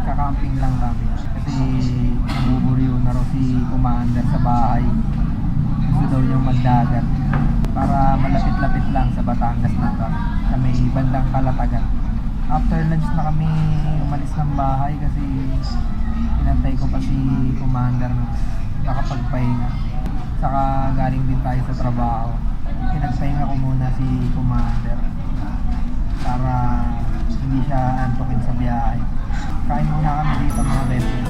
kakamping lang kami. Kasi nabuburiw na raw si Commander sa bahay. Gusto daw niyang magdagat para malapit-lapit lang sa Batangas lang kami, sa may bandang Kalatagan. After lunch na kami umalis ng bahay kasi inantay ko pa si Commander na nakapagpahinga. Saka galing din tayo sa trabaho. Pinagpahinga ko muna si Commander para hindi siya antukin sa biyahe. Kain muna kami dito mga bebe.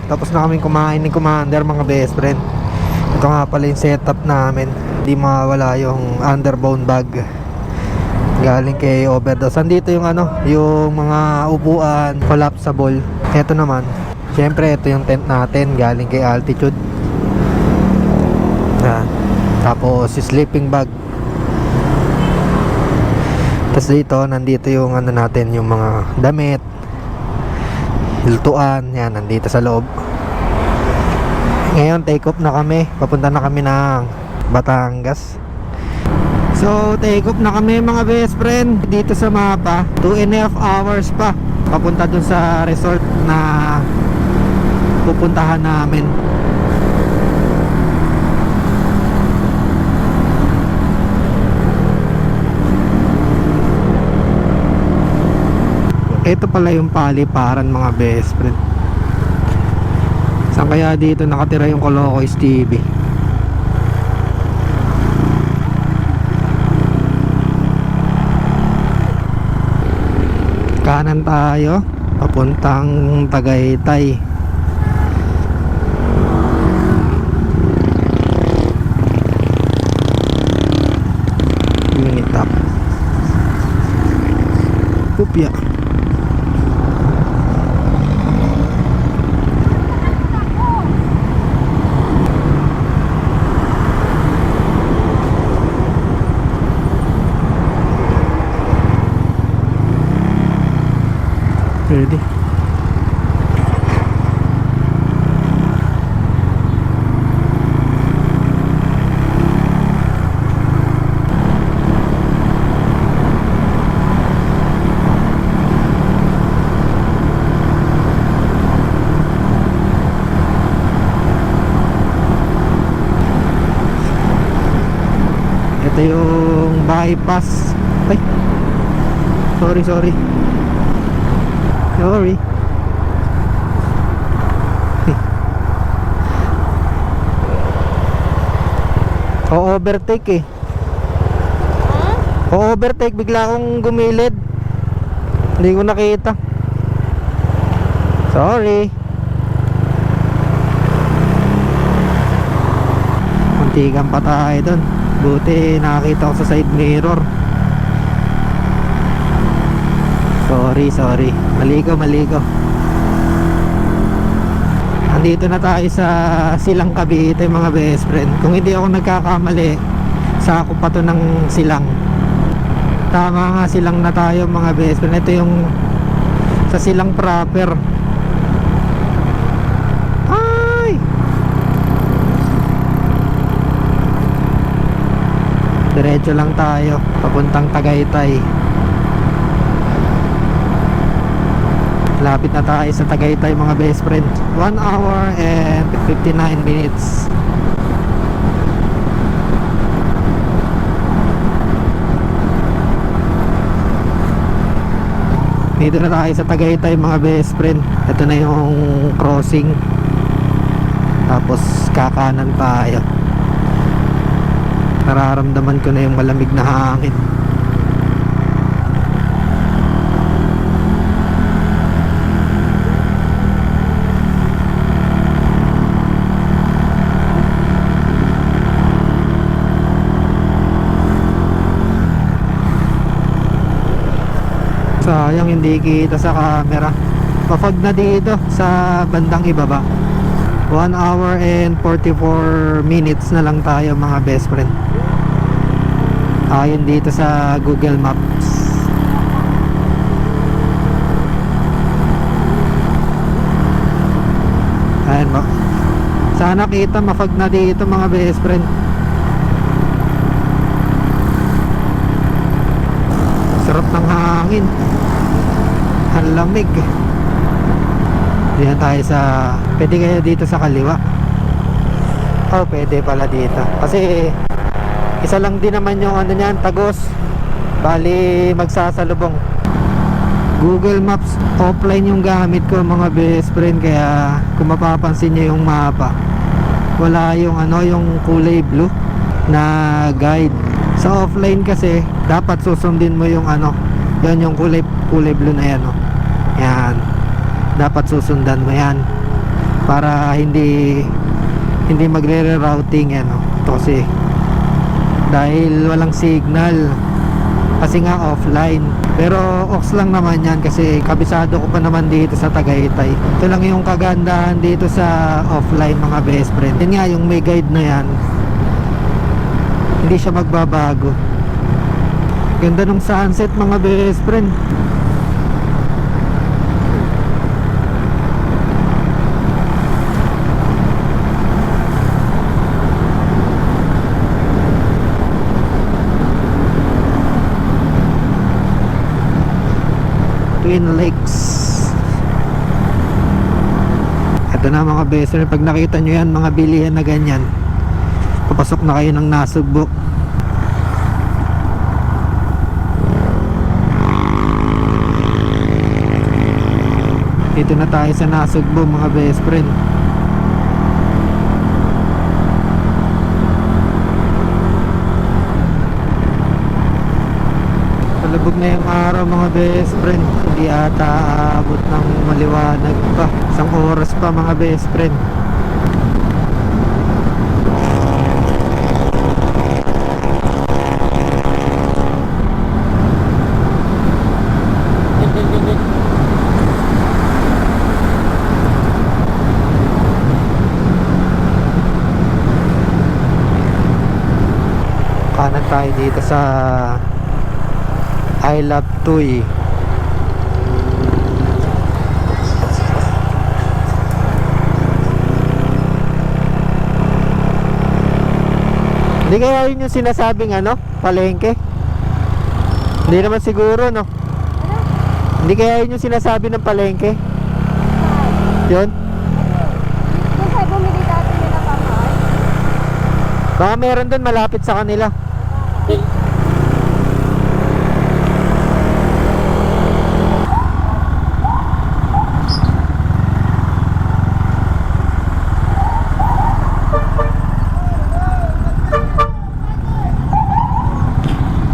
Tapos na kaming kumain ni Commander mga best friend. Ito nga pala yung setup namin. Hindi mawala yung underbound bag galing kay Overdose. Andito yung yung mga upuan collapsible. Ito naman, syempre ito yung tent natin galing kay Altitude. Tapos sleeping bag. Tapos dito, nandito yung natin, yung mga damit, hiltuan, yan, nandito sa loob. Ngayon, take off na kami. Papunta na kami ng Batangas. So, take off na kami mga best friend. Dito sa mapa, 2.5 hours pa papunta dun sa resort na pupuntahan namin. Ito pala yung paliparan mga best friend. Saan kaya dito nakatira yung Colocoy TV? Kanan tayo papuntang Tagaytay. Unitap Pupya. Ready? Ito yung bypass. Ay, sorry sorry. O-overtake eh. O-overtake, bigla akong gumilid. Hindi ko nakita. Sorry. Muntikan pa tayo dun. Buti nakakita ko sa side mirror. Sorry. Maligo. Andito na tayo sa Silang Cavite mga best friend. Kung hindi ako nagkakamali, sakop pa to ng Silang. Tama nga, Silang na tayo mga best friend. Ito yung sa Silang proper. Ay! Diretso lang tayo papuntang Tagaytay. Lapit na tayo sa Tagaytay mga best friend. 1 hour and 59 minutes. Dito na tayo sa Tagaytay mga best friend. Ito na yung crossing. Tapos kakanan tayo. Nararamdaman ko na yung malamig na hangin. Sayang hindi kita sa camera. Mafog na dito sa bandang ibaba. 1 hour and 44 minutes na lang tayo mga best friend. Ayon dito sa Google Maps. Ayan mo. Sana kita mafag na dito mga best friend. Sarap ng hangin. Ang lamig. Diyan tayo sa... Pwede kayo dito sa kaliwa. Oh, pwede pala dito. Kasi isa lang din naman yung ano niyan, Tagos. Bali magsasalubong. Google Maps offline yung gamit ko mga best friend, kaya kung mapapansin niyo yung mapa, wala yung ano, yung kulay blue na guide. Sa offline kasi dapat susundin mo yung ano, yan yung kulay blue na yan, oh. Yan. Dapat susundan mo yan para hindi magre-rerouting yan, oh. Ito kasi dahil walang signal. Kasi nga offline. Pero ox lang naman yan kasi kabisado ko pa naman dito sa Tagaytay. Ito lang yung kagandahan dito sa offline mga best friend. Yan nga yung may guide na yan, hindi siya magbabago. Ganda ng sunset mga best friend. Twin Lakes. Ito na mga best friend, pag nakita nyo yan mga bilihan na ganyan, papasok na kayo ng Nasugbo. Dito na tayo sa Nasugbo mga best friend. Palubog na yung araw mga best friend. Hindi ata aabot ng maliwanag pa. Isang oras pa mga best friend. Kanan tayo dito sa I Love Tuy. Hindi kaya yun yung sinasabing ano, palengke? Hindi naman siguro, no? Hindi kaya yun yung sinasabi ng palengke? Yun? Kasi bumili dati nila papay. Baka meron doon malapit sa kanila.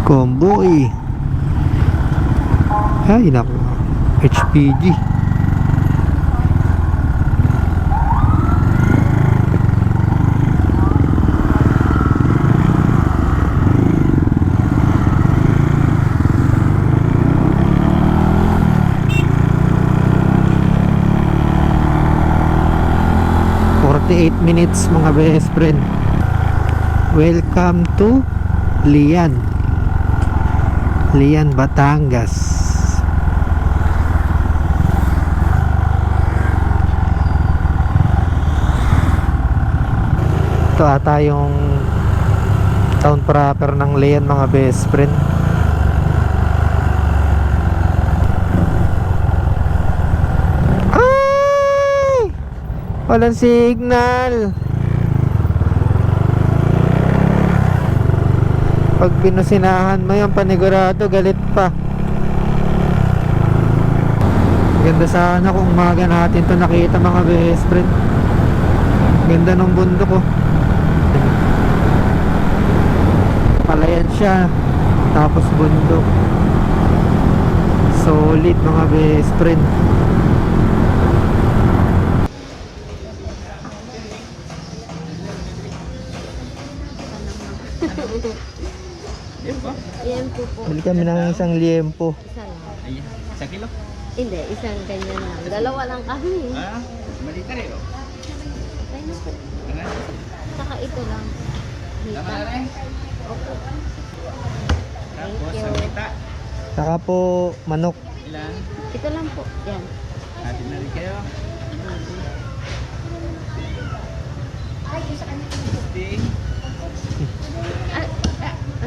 Comboy. Ay naku, HPG. Minutes mga best friend. Welcome to Lian, Batangas. Ito ata yung town proper ng Lian mga best friend. Ay! Walang signal. Pag pinusinahan mo yung panigurado, galit pa. Ganda sana kung umaga natin to nakita mga best friend. Ganda ng bundok, oh. Palayan siya, tapos bundok. Solid mga best friend. Liempo po. Bili kami ng isang liempo. Isa lang. Ayan, 1 kilo? Hindi, isang ganyan lang. Dalawa lang kami. Ah, malita rin o. Okay na po. Ano? Saka ito lang. Tama na Hita. rin. Opo. Tapos, you. ang kita. Saka po manok. Ilan? Ito lang po. Yan. Atin na rin kayo.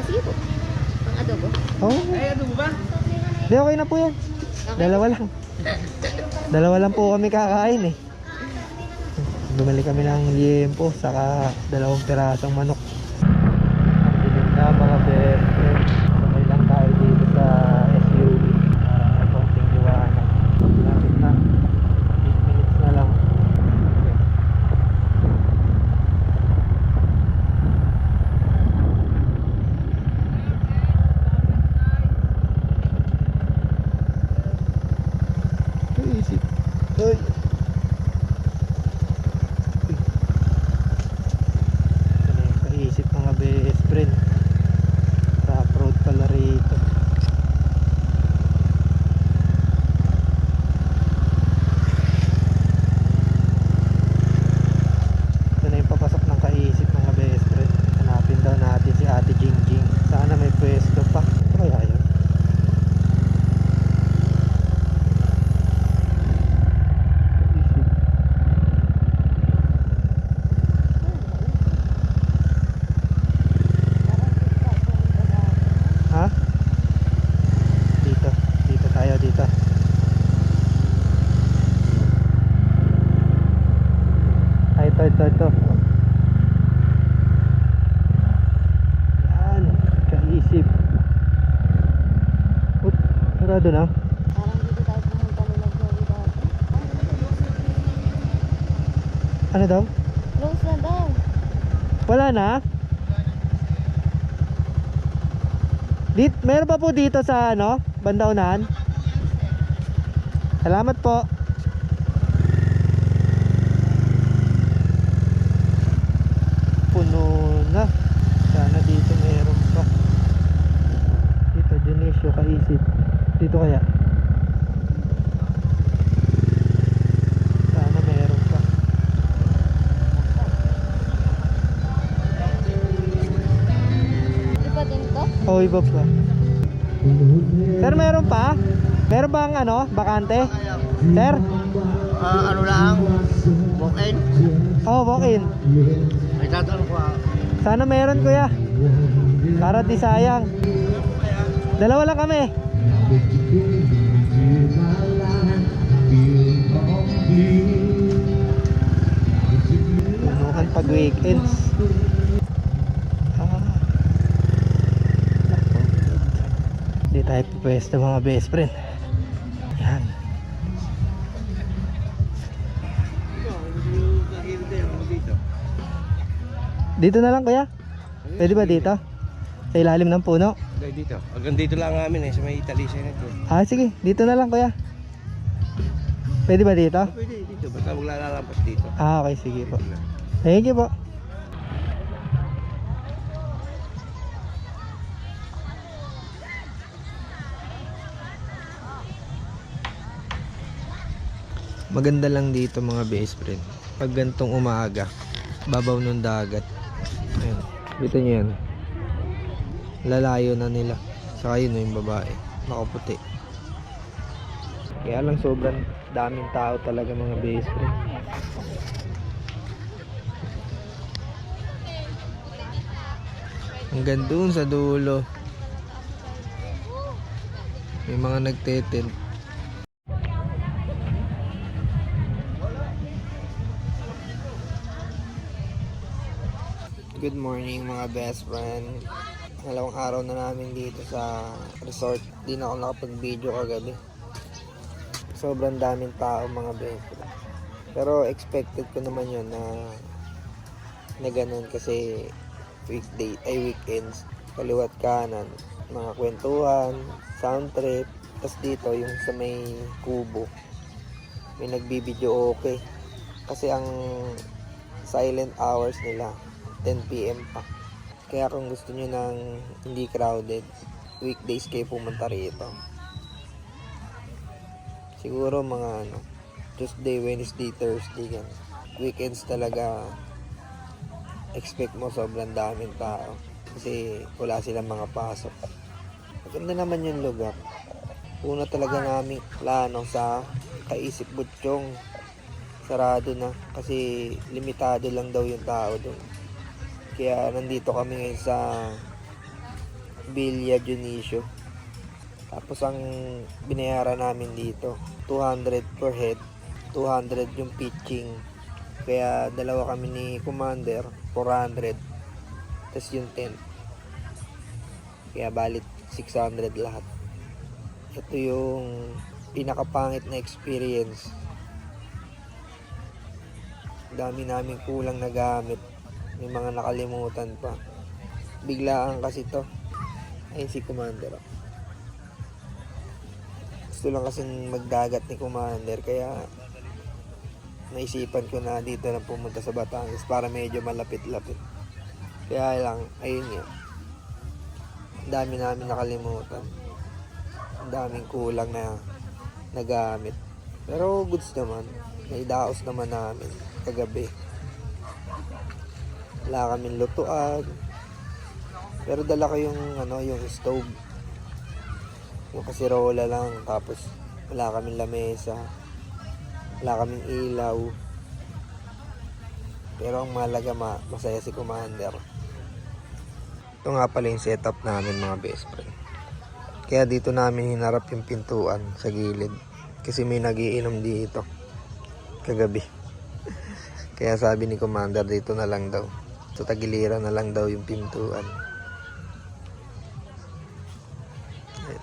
Sige po. Ang adobo. Oh, Ay, ano ba? di okay na po yan. Dalawa lang. Dalawa lang po kami kakain eh. Bumili kami ng liempo saka 2 pirasong manok. Ang dilim na mga best friend. Sabay lang tayo dito sa SUV. Para konting liwanag. Lapit na. 8 minutes na lang. Isip. Uy. Ano yung kaisip mga best friend. Rough road pala rito. Ito na yung papasok ng kaisip mga best friend. Hanapin daw natin si Ate Jingjing. Sana may pwesto pa. Ito kaya yun? Ha? Dito. Dito tayo dito. Ay, ito. Yan. Kaisip. Oop, sarado na. Parang dito tayo pumunta nila Joey dati. Ano daw? Close na daw. Wala na? Meron pa po dito sa ano, banda unahan. Salamat po. Puno na. Sana dito meron pa. Dito Dionisio kaisip. Dito kaya. Sana meron pa. Di ba din to? Oh, iba pa. Sir, meron pa? Meron bang ano, bakante? Sir? Ano lang? Walk-in? Oh, walk-in. May tatanong ko Sana meron kuya. Para di sayang. Dalawa lang kami. Punukan pag weekends. Hindi tayo pupwesto mga best friend. Yan. Dito na lang kuya. Pwede ba dito? Sa ilalim ng puno? Dito. Hanggang dito lang namin sa may Italy Senate. Ah sige, dito na lang kuya. Pwede ba dito? Pwede dito. Basta huwag lalalampas dito. Ah okay, sige po. Thank you po. Maganda lang dito mga best friend. Pag gantong umaga, babaw ng dagat. Ayan. Dito nyo yan. Lalayo na nila. Saka yun yung babae. Nakaputi. Kaya lang sobrang daming tao talaga mga best friend. Hanggang doon sa dulo. May mga nagtetent. Good morning mga best friend. Dalawang araw na namin dito sa resort. Di na ako nakapag-video kagabi. Sobrang daming tao mga best friend. Pero expected ko naman yun na ganun kasi weekends, kaliwat kanan, mga kwentuhan, sound trip. Tapos dito yung sa may kubo, may nagbibideo okay. Kasi ang silent hours nila 10 PM pa. Kaya kung gusto nyo ng hindi crowded, weekdays kayo pumunta rito. Siguro mga Tuesday, Wednesday, Thursday ganun. Weekends talaga expect mo sobrang daming tao kasi wala silang mga pasok. Maganda naman yung lugar. Una talaga namin plano sa Kaisip Butchong sarado na kasi limitado lang daw yung tao doon. Kaya nandito kami ngayon sa Villa Dionisio. Tapos ang binayaran namin dito, 200 per head, 200 yung pitching. Kaya dalawa kami ni Commander, 400. Tapos yung tent. Kaya balit 600 lahat. Ito yung pinakapangit na experience. Dami namin kulang na gamit. May mga nakalimutan pa. Biglaan kasi to. Ayun si Commander. Gusto lang kasing magdagat ni Commander. Kaya naisipan ko na dito na pumunta sa Batangas para medyo malapit-lapit. Kaya lang, ayun nga. Ang dami namin nakalimutan. Ang daming kulang na nagamit. Pero goods naman. Naidaos naman namin kagabi. Wala kaming lutuan. Pero dala ko yung stove. Yung kasirola lang. Tapos wala kaming lamesa. Wala kaming ilaw. Pero ang mahalaga masaya si Commander. Ito nga pala yung setup namin mga best friend. Kaya dito namin hinarap yung pintuan sa gilid. Kasi may nagiinom dito kagabi. Kaya sabi ni Commander dito na lang daw. Sa tagiliran na lang daw yung pintuan. Ayan.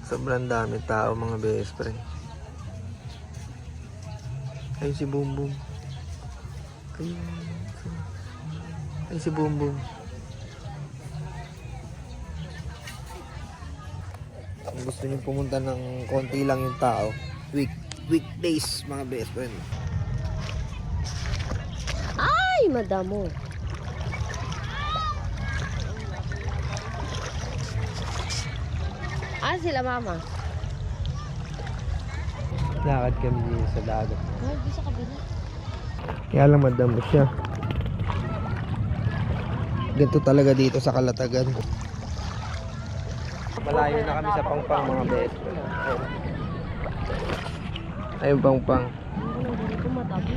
Sobrang dami tao mga best friend. Ayun si Boom Boom. Ayun si Boom Boom. Kung gusto niyo pumunta ng konti lang yung tao, weekdays mga best friend. Ay, madamo. Ah, sila mama. Lakad kami dito sa dagat. Ay, di sa kabila. Kaya lang madamo siya. Ganito talaga dito sa Kalatagan. Malayo na kami sa Pangpang mga best friend. Ayun Pangpang. Ito madamo.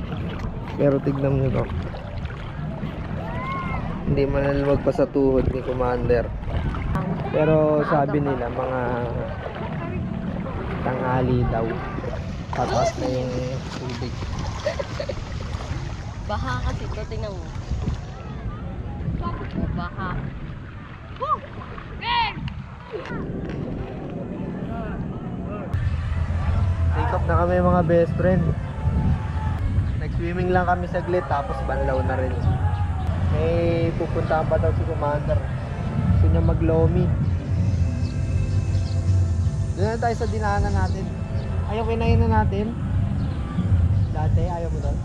Pero tignan nyo to. Hindi manalwag pa sa tuhod ni Commander. Pero sabi nila mga tanghali daw. Tatas na yung tubig. Baha kasi ito, tingnan mo. Baha. Take off na kami mga best friend. Nag-swimming lang kami saglit tapos banlaw na rin. May pupuntahan pa daw si Commander. Gusto niya mag-lomi. Doon na tayo sa dinaanan natin. Ayaw kinain na natin. Dati ayaw mo doon.